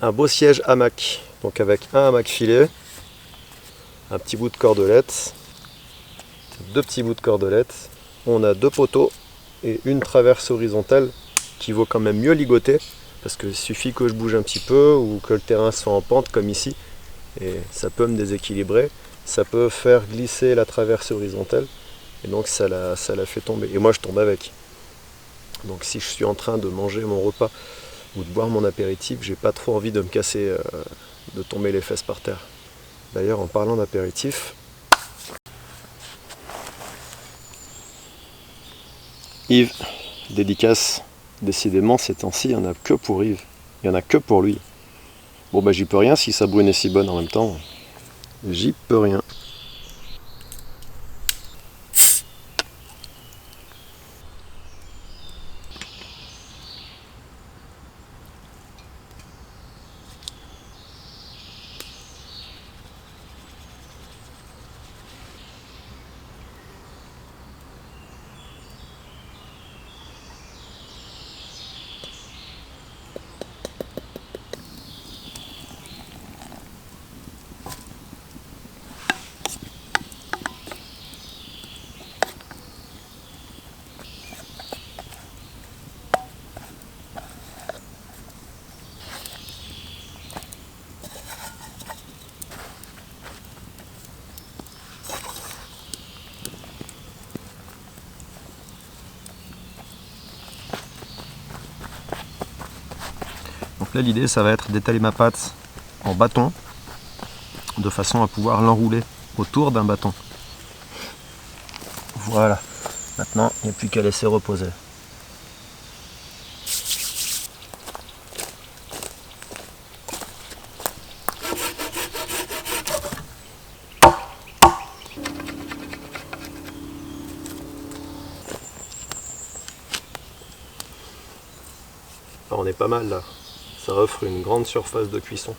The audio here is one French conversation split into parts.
un beau siège hamac, donc avec un hamac filet, un petit bout de cordelette, deux petits bouts de cordelette, on a deux poteaux et une traverse horizontale qui vaut quand même mieux ligoter parce qu'il suffit que je bouge un petit peu ou que le terrain soit en pente comme ici et ça peut me déséquilibrer, ça peut faire glisser la traverse horizontale et donc ça la fait tomber et moi je tombe avec. Donc si je suis en train de manger mon repas ou de boire mon apéritif, j'ai pas trop envie de me casser, de tomber les fesses par terre. D'ailleurs en parlant d'apéritif, Yves, dédicace, décidément ces temps-ci, il n'y en a que pour Yves, il n'y en a que pour lui. Bon bah j'y peux rien si sa brune est si bonne en même temps, j'y peux rien. Donc là l'idée ça va être d'étaler ma pâte en bâton de façon à pouvoir l'enrouler autour d'un bâton. Voilà, maintenant il n'y a plus qu'à laisser reposer. On est pas mal là, ça offre une grande surface de cuisson.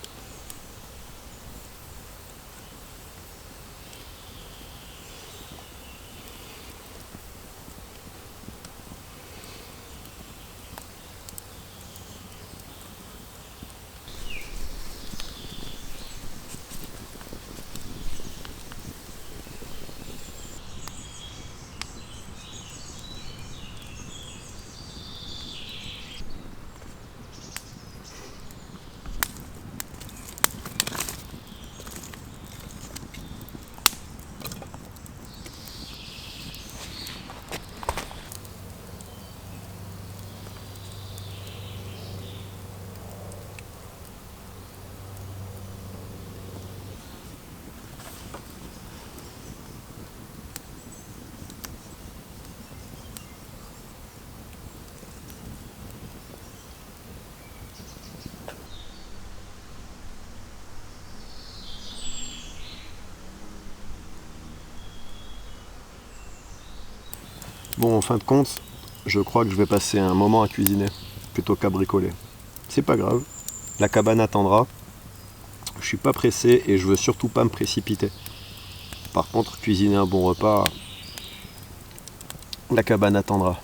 Bon, en fin de compte, je crois que je vais passer un moment à cuisiner, plutôt qu'à bricoler. C'est pas grave, la cabane attendra. Je suis pas pressé et je veux surtout pas me précipiter. Par contre, cuisiner un bon repas, la cabane attendra.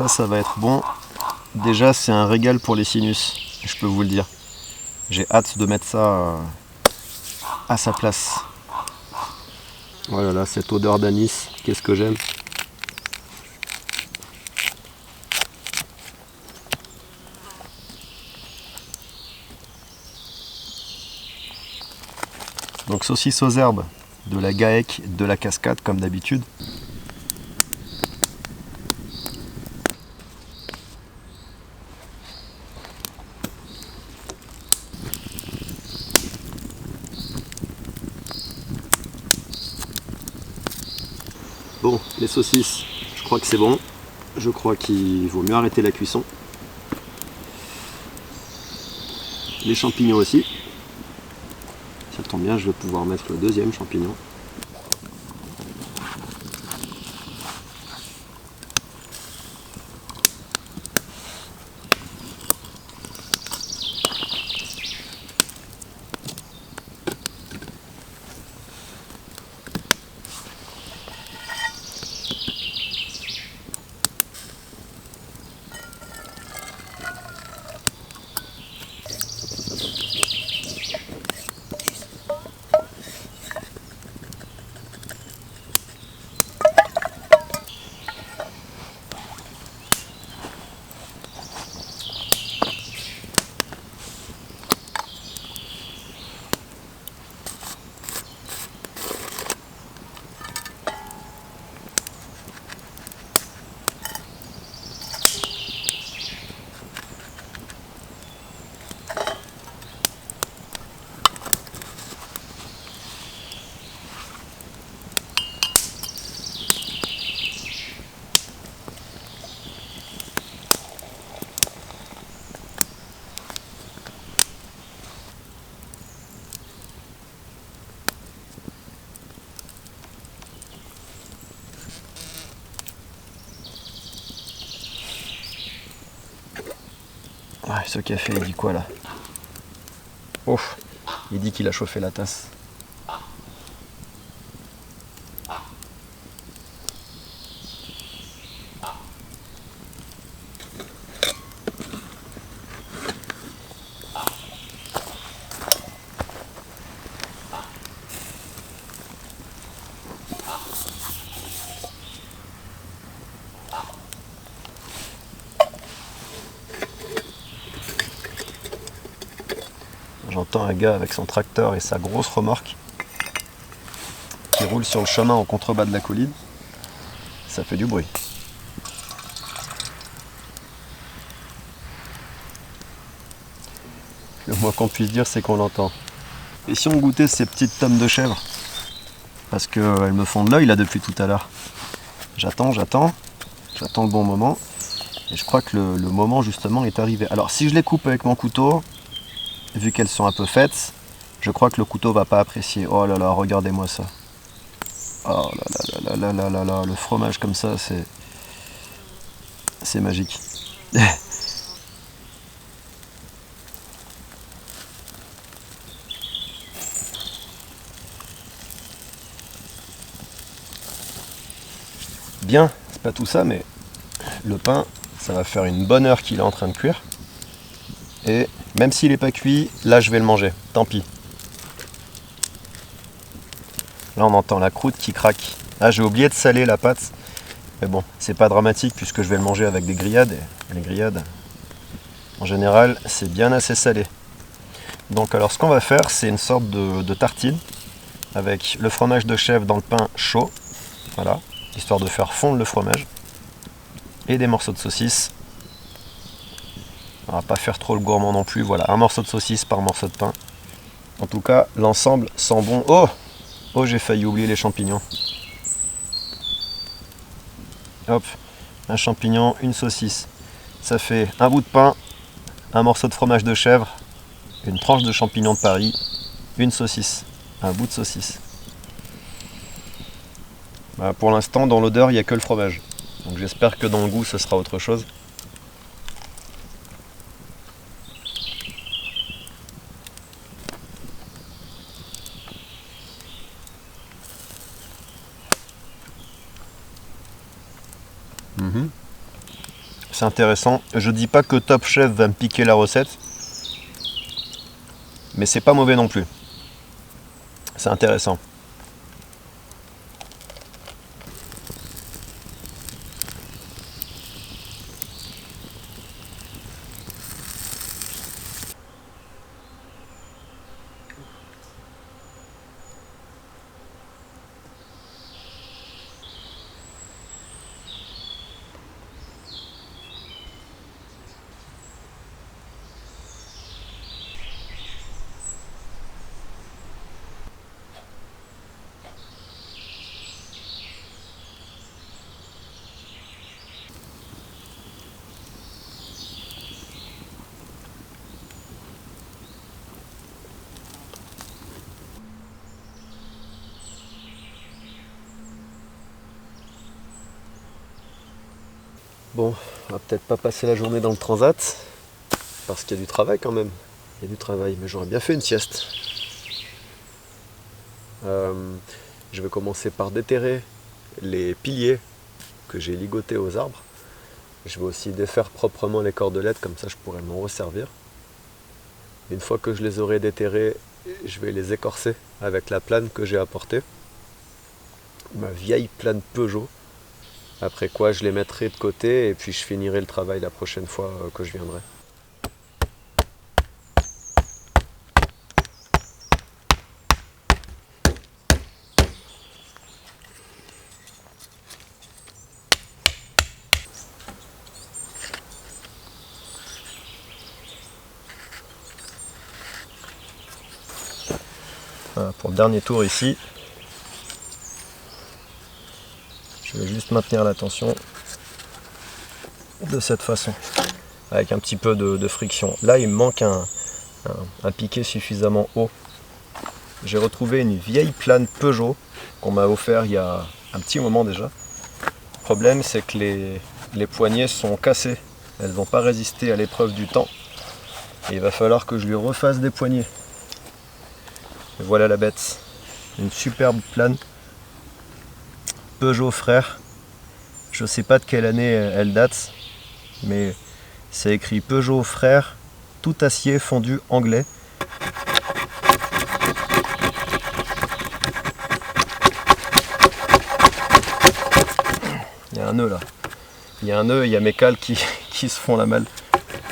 Ça va être bon. Déjà, c'est un régal pour les sinus, je peux vous le dire. J'ai hâte de mettre ça à sa place. Voilà, là, cette odeur d'anis, qu'est-ce que j'aime. Donc saucisse aux herbes, de la GAEC, de la Cascade comme d'habitude. Bon, les saucisses, je crois que c'est bon. Je crois qu'il vaut mieux arrêter la cuisson. Les champignons aussi. Ça tombe bien, je vais pouvoir mettre le deuxième champignon. Ouais, ce café, il dit quoi là? Oh, il dit qu'il a chauffé la tasse. J'entends un gars avec son tracteur et sa grosse remorque qui roule sur le chemin en contrebas de la colline. Ça fait du bruit. Le moins qu'on puisse dire, c'est qu'on l'entend. Et si on goûtait ces petites tomes de chèvre? Parce qu'elles me font de l'œil là depuis tout à l'heure. J'attends le bon moment. Et je crois que le moment justement est arrivé. Alors si je les coupe avec mon couteau, vu qu'elles sont un peu faites, je crois que le couteau va pas apprécier. Oh là là, regardez-moi ça. Oh là là là là là là là, le fromage comme ça, c'est magique. Bien, c'est pas tout ça, mais le pain, ça va faire une bonne heure qu'il est en train de cuire. Et même s'il n'est pas cuit, là je vais le manger, tant pis. Là on entend la croûte qui craque. Ah, j'ai oublié de saler la pâte. Mais bon, c'est pas dramatique puisque je vais le manger avec des grillades. Et les grillades, en général, c'est bien assez salé. Donc alors ce qu'on va faire, c'est une sorte de tartine avec le fromage de chèvre dans le pain chaud. Voilà, histoire de faire fondre le fromage. Et des morceaux de saucisse. On va pas faire trop le gourmand non plus. Voilà, un morceau de saucisse par morceau de pain. En tout cas, l'ensemble sent bon. Oh, oh, j'ai failli oublier les champignons. Hop, un champignon, une saucisse. Ça fait un bout de pain, un morceau de fromage de chèvre, une tranche de champignon de Paris, une saucisse, un bout de saucisse. Bah, pour l'instant, dans l'odeur, il n'y a que le fromage. Donc j'espère que dans le goût, ce sera autre chose. C'est intéressant. Je dis pas que Top Chef va me piquer la recette, mais c'est pas mauvais non plus. C'est intéressant. Bon, on va peut-être pas passer la journée dans le transat, parce qu'il y a du travail quand même. Il y a du travail, mais j'aurais bien fait une sieste. Je vais commencer par déterrer les piliers que j'ai ligotés aux arbres. Je vais aussi défaire proprement les cordelettes, comme ça je pourrais m'en resservir. Une fois que je les aurai déterrés, je vais les écorcer avec la plane que j'ai apportée. Ma vieille plane Peugeot. Après quoi je les mettrai de côté et puis je finirai le travail la prochaine fois que je viendrai. Voilà, pour le dernier tour ici, je vais juste maintenir la tension de cette façon, avec un petit peu de friction. Là il me manque un piquet suffisamment haut. J'ai retrouvé une vieille plane Peugeot qu'on m'a offert il y a un petit moment déjà. Le problème c'est que les poignées sont cassées, elles n'ont pas résisté à l'épreuve du temps. Et il va falloir que je lui refasse des poignées. Et voilà la bête. Une superbe plane. Peugeot frère. Je sais pas de quelle année elle date, mais c'est écrit Peugeot frère, tout acier fondu anglais. Il y a un nœud là. Il y a un nœud, il y a mes cales qui se font la malle.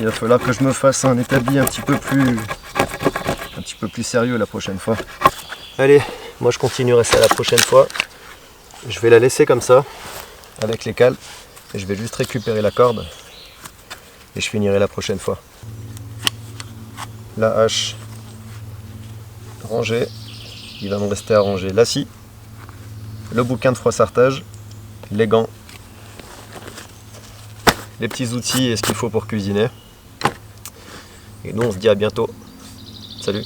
Il va falloir que je me fasse un établi un petit peu plus sérieux la prochaine fois. Allez, moi je continuerai ça la prochaine fois. Je vais la laisser comme ça, avec les cales, et je vais juste récupérer la corde, et je finirai la prochaine fois. La hache rangée, il va me rester à ranger la scie, le bouquin de froissartage, les gants, les petits outils et ce qu'il faut pour cuisiner. Et nous on se dit à bientôt. Salut!